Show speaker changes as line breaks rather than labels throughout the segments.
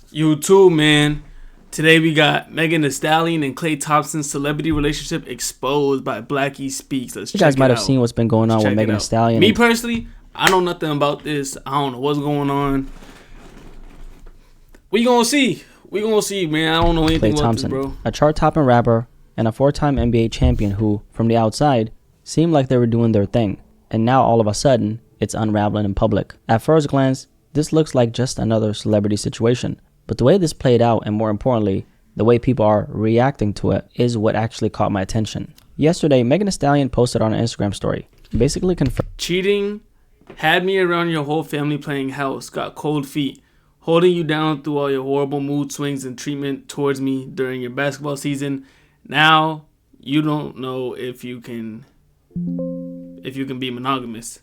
You too, man. Today we got Megan Thee Stallion and Klay Thompson's celebrity relationship exposed by Blackie Speaks. Let's check it out.
You guys might have seen what's been going on with Megan Thee Stallion.
Me personally, I know nothing about this. I don't know what's going on. We gonna see. We gonna see, man. I don't know anything
Klay
about
Thompson,
this, bro.
a chart-topping rapper and a 4-time NBA champion who, from the outside, seemed like they were doing their thing. And now, all of a sudden, it's unraveling in public. At first glance, this looks like just another celebrity situation. But the way this played out, and more importantly, the way people are reacting to it, is what actually caught my attention. Yesterday, Megan Thee Stallion posted on an Instagram story, basically confirmed.
Cheating, had me around your whole family playing house, got cold feet, holding you down through all your horrible mood swings and treatment towards me during your basketball season. Now, you don't know if you can be monogamous.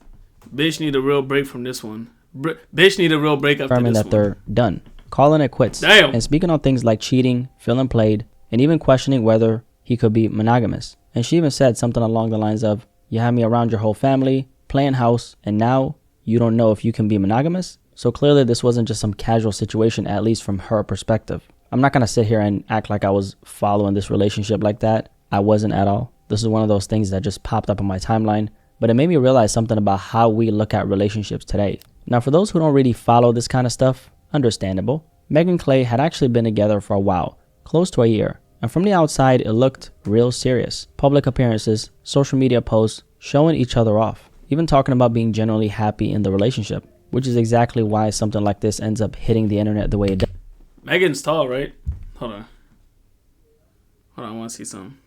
Bitch need a real break from this one. Bitch need a real break after this
that they're done. Calling it quits.
Damn.
And speaking on things like cheating, feeling played, and even questioning whether he could be monogamous. And she even said something along the lines of, you have me around your whole family, playing house, and now you don't know if you can be monogamous? So clearly this wasn't just some casual situation, at least from her perspective. I'm not going to sit here and act like I was following this relationship like that. I wasn't at all. This is one of those things that just popped up on my timeline. But it made me realize something about how we look at relationships today. Now, for those who don't really follow this kind of stuff, understandable. Megan and Klay had actually been together for a while, close to a year. And from the outside, it looked real serious. Public appearances, social media posts, showing each other off. Even talking about being generally happy in the relationship. Which is exactly why something like this ends up hitting the internet the way it does.
Megan's tall, right? Hold on, I want to see something.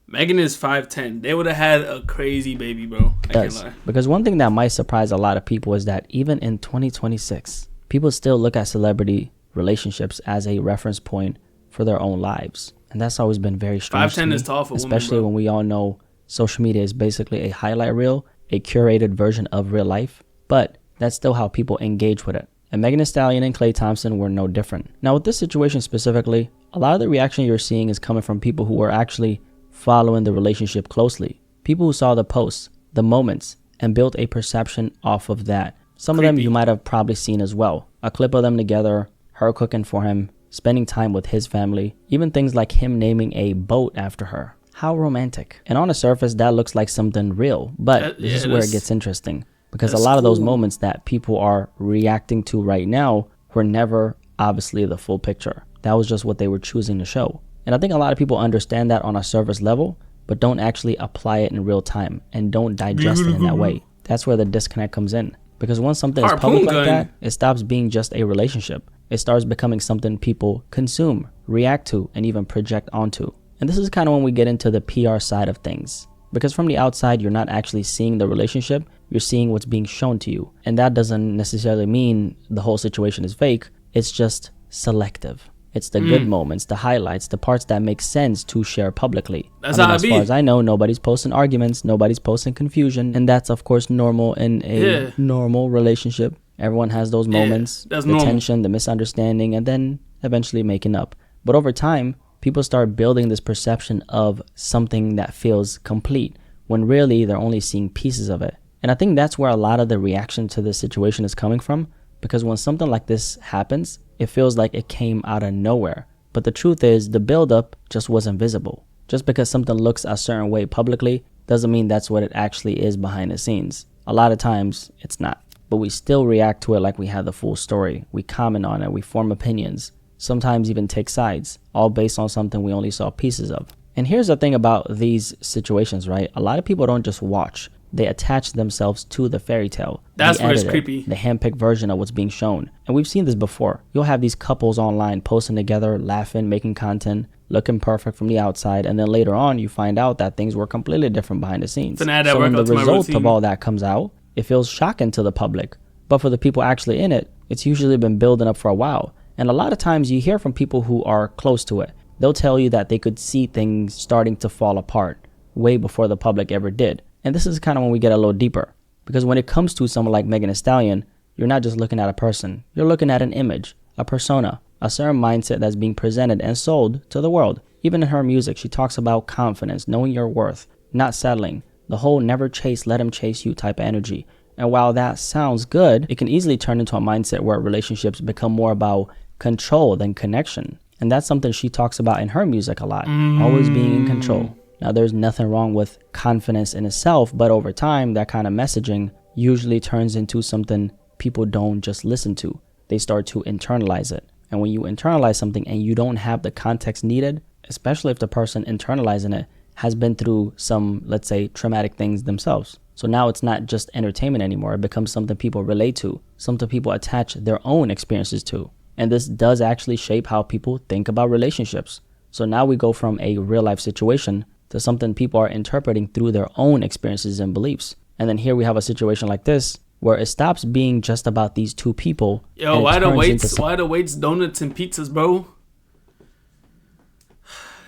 Megan is 5'10". They would have had a crazy baby, bro. I can't lie.
Because one thing that might surprise a lot of people is that even in 2026, people still look at celebrity relationships as a reference point for their own lives. And that's always been very strange
5'10" is tall for women,
especially when we all know social media is basically a highlight reel, a curated version of real life. But that's still how people engage with it. And Megan Thee Stallion and Klay Thompson were no different. Now with this situation specifically, a lot of the reaction you're seeing is coming from people who are actually following the relationship closely. People who saw the posts, the moments, and built a perception off of that. Some of them you might have probably seen as well. A clip of them together, her cooking for him, spending time with his family, even things like him naming a boat after her. How romantic. And on the surface, that looks like something real, but this is where it gets interesting. Because a lot of those moments that people are reacting to right now were never obviously the full picture. That was just what they were choosing to show. And I think a lot of people understand that on a surface level, but don't actually apply it in real time and don't digest it in that way. That's where the disconnect comes in. Because once something is public like that, it stops being just a relationship. It starts becoming something people consume, react to, and even project onto. And this is kind of when we get into the PR side of things. Because from the outside, you're not actually seeing the relationship, you're seeing what's being shown to you. And that doesn't necessarily mean the whole situation is fake, it's just selective. It's the good moments, the highlights, the parts that make sense to share publicly.
That's how it be.
As far as I know, nobody's posting arguments, nobody's posting confusion, and that's of course normal in a normal relationship. Everyone has those moments, the tension, the misunderstanding, and then eventually making up. But over time, people start building this perception of something that feels complete, when really they're only seeing pieces of it. And I think that's where a lot of the reaction to this situation is coming from, because when something like this happens, it feels like it came out of nowhere. But the truth is, the buildup just wasn't visible. Just because something looks a certain way publicly doesn't mean that's what it actually is behind the scenes. A lot of times, it's not. But we still react to it like we have the full story. We comment on it, we form opinions, sometimes even take sides, all based on something we only saw pieces of. And here's the thing about these situations, right? A lot of people don't just watch. They attach themselves to the fairy tale.
That's where it's creepy.
The handpicked version of what's being shown. And we've seen this before. You'll have these couples online posting together, laughing, making content, looking perfect from the outside. And then later on, you find out that things were completely different behind the scenes. So when the result of all that comes out, it feels shocking to the public. But for the people actually in it, it's usually been building up for a while. And a lot of times you hear from people who are close to it. They'll tell you that they could see things starting to fall apart way before the public ever did. And this is kind of when we get a little deeper. Because when it comes to someone like Megan Thee Stallion, you're not just looking at a person. You're looking at an image, a persona, a certain mindset that's being presented and sold to the world. Even in her music, she talks about confidence, knowing your worth, not settling, the whole never chase, let him chase you type of energy. And while that sounds good, it can easily turn into a mindset where relationships become more about control than connection. And that's something she talks about in her music a lot, always being in control. Now, there's nothing wrong with confidence in itself, but over time, that kind of messaging usually turns into something people don't just listen to. They start to internalize it. And when you internalize something and you don't have the context needed, especially if the person internalizing it has been through some, let's say, traumatic things themselves. So now it's not just entertainment anymore. It becomes something people relate to, something people attach their own experiences to. And this does actually shape how people think about relationships. So now we go from a real life situation to something people are interpreting through their own experiences and beliefs. And then here we have a situation like this where it stops being just about these two people.
Yo, why the weights, donuts, and pizzas, bro?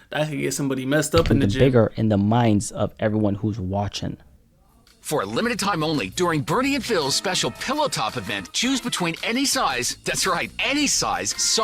That could get somebody messed up in the gym.
Bigger in the minds of everyone who's watching.
For a limited time only, during Bernie and Phil's special Pillow Top event, choose between any size, that's right, any size,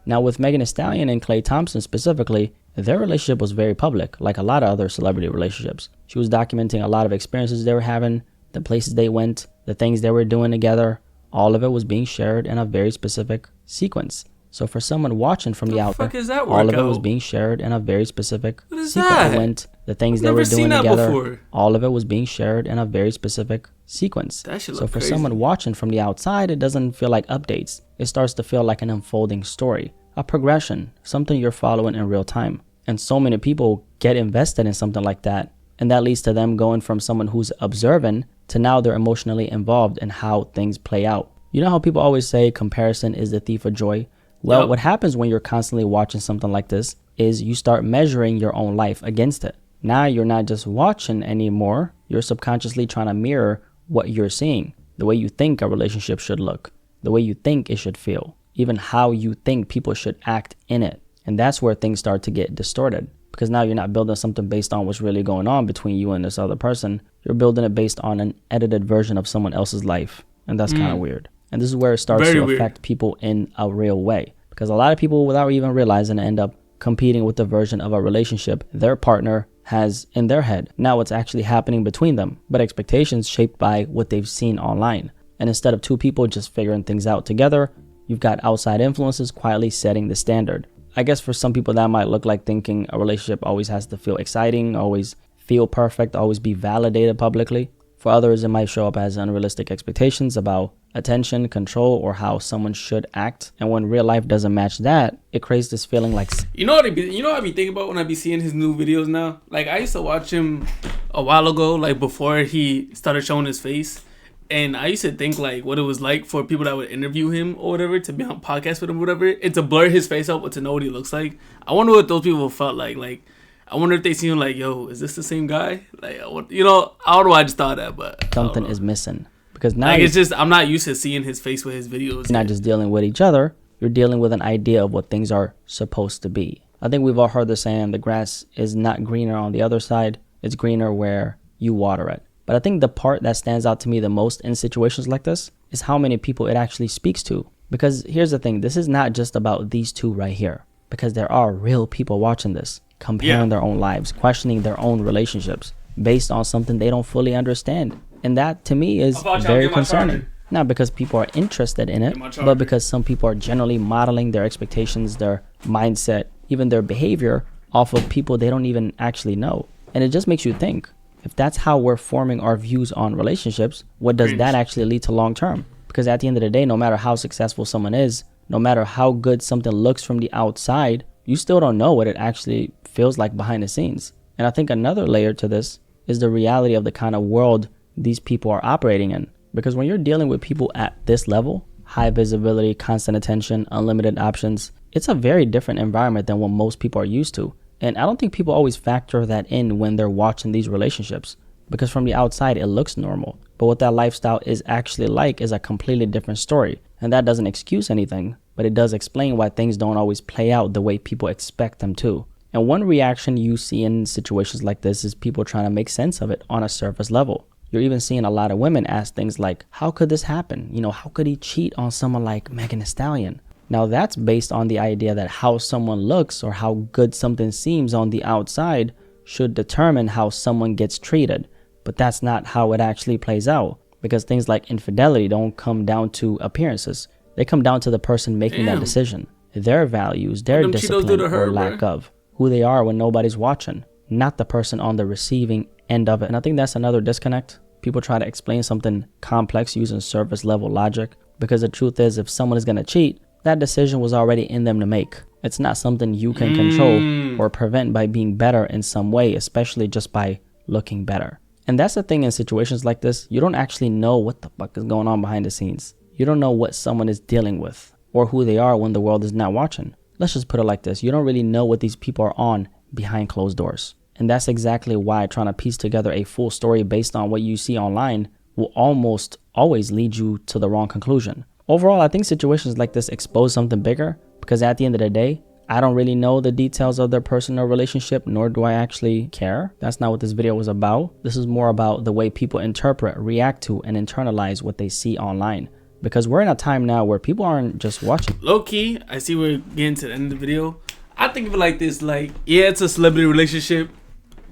Now with Megan Thee Stallion and Klay Thompson specifically, their relationship was very public, like a lot of other celebrity relationships. She was documenting a lot of experiences they were having, the places they went, the things they were doing together. All of it was being shared in a very specific sequence. So for someone watching from the outside, all of it was being shared in a very specific sequence. The things they were doing together, all of it was being shared in a very specific sequence. So for someone watching from the outside, it doesn't feel like updates. It starts to feel like an unfolding story, a progression, something you're following in real time. And so many people get invested in something like that. And that leads to them going from someone who's observant to now they're emotionally involved in how things play out. You know how people always say comparison is the thief of joy? Well, what happens when you're constantly watching something like this is you start measuring your own life against it. Now you're not just watching anymore. You're subconsciously trying to mirror what you're seeing, the way you think a relationship should look, the way you think it should feel, even how you think people should act in it. And that's where things start to get distorted, because now you're not building something based on what's really going on between you and this other person. You're building it based on an edited version of someone else's life. And that's kind of weird. And this is where it starts to affect people in a real way, because a lot of people, without even realizing, end up competing with the version of a relationship their partner has in their head. Now what's actually happening between them, but expectations shaped by what they've seen online. And instead of two people just figuring things out together, you've got outside influences quietly setting the standard. I guess for some people that might look like thinking a relationship always has to feel exciting, always feel perfect, always be validated publicly. For others, it might show up as unrealistic expectations about attention, control, or how someone should act. And when real life doesn't match that, it creates this feeling like...
You know what I be thinking about when I be seeing his new videos now? Like, I used to watch him a while ago, like before he started showing his face. And I used to think like what it was like for people that would interview him or whatever, to be on podcasts with him or whatever, and to blur his face out but to know what he looks like. I wonder what those people felt like. Like, I wonder if they see him like, yo, is this the same guy? Like, you know, I don't know why I just thought that, but
something is missing. Because now
like, it's just, I'm not used to seeing his face with his videos.
You're not just dealing with each other, you're dealing with an idea of what things are supposed to be. I think we've all heard the saying, the grass is not greener on the other side, it's greener where you water it. But I think the part that stands out to me the most in situations like this is how many people it actually speaks to. Because here's the thing, this is not just about these two right here. Because there are real people watching this, comparing their own lives, questioning their own relationships based on something they don't fully understand. And that to me is very concerning. Not because people are interested in it, but because some people are generally modeling their expectations, their mindset, even their behavior off of people they don't even actually know. And it just makes you think, if that's how we're forming our views on relationships, what does that actually lead to long term? Because at the end of the day, no matter how successful someone is, no matter how good something looks from the outside, you still don't know what it actually feels like behind the scenes. And I think another layer to this is the reality of the kind of world these people are operating in. Because when you're dealing with people at this level, high visibility, constant attention, unlimited options, it's a very different environment than what most people are used to. And I don't think people always factor that in when they're watching these relationships, because from the outside, it looks normal. But what that lifestyle is actually like is a completely different story. And that doesn't excuse anything, but it does explain why things don't always play out the way people expect them to. And one reaction you see in situations like this is people trying to make sense of it on a surface level. You're even seeing a lot of women ask things like, how could this happen? You know, how could he cheat on someone like Megan Thee Stallion? Now that's based on the idea that how someone looks or how good something seems on the outside should determine how someone gets treated. But that's not how it actually plays out. because things like infidelity don't come down to appearances. They come down to the person making that decision, their values, their discipline or lack of, who they are when nobody's watching, not the person on the receiving end of it. And I think that's another disconnect. People try to explain something complex using surface level logic, because the truth is, if someone is going to cheat, that decision was already in them to make. It's not something you can control or prevent by being better in some way, especially just by looking better. And that's the thing in situations like this, you don't actually know what the fuck is going on behind the scenes. You don't know what someone is dealing with or who they are when the world is not watching. Let's just put it like this. You don't really know what these people are on behind closed doors. And that's exactly why trying to piece together a full story based on what you see online will almost always lead you to the wrong conclusion. Overall, I think situations like this expose something bigger, because at the end of the day, I don't really know the details of their personal relationship, nor do I actually care. That's not what this video was about. This is more about the way people interpret, react to, and internalize what they see online. Because we're in a time now where people aren't just watching.
Low key, I see we're getting to the end of the video. I think of it like this, like, yeah, it's a celebrity relationship,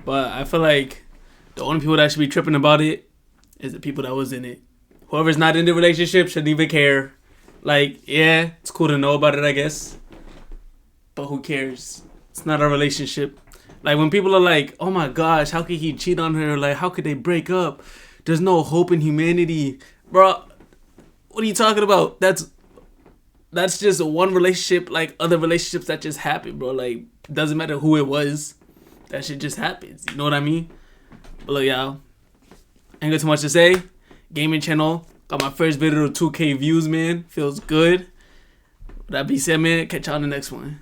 but I feel like the only people that should be tripping about it is the people that was in it. Whoever's not in the relationship shouldn't even care. Like, yeah, it's cool to know about it, I guess, but who cares? It's not a relationship. Like, when people are like, oh my gosh, how could he cheat on her? Like, how could they break up? There's no hope in humanity. Bro, what are you talking about? That's just one relationship, like other relationships that just happen, bro. Like, doesn't matter who it was. That shit just happens. You know what I mean? But look, y'all, ain't got too much to say. Gaming channel. Got my first video to 2K views, man. Feels good. With that being said, man, catch y'all in the next one.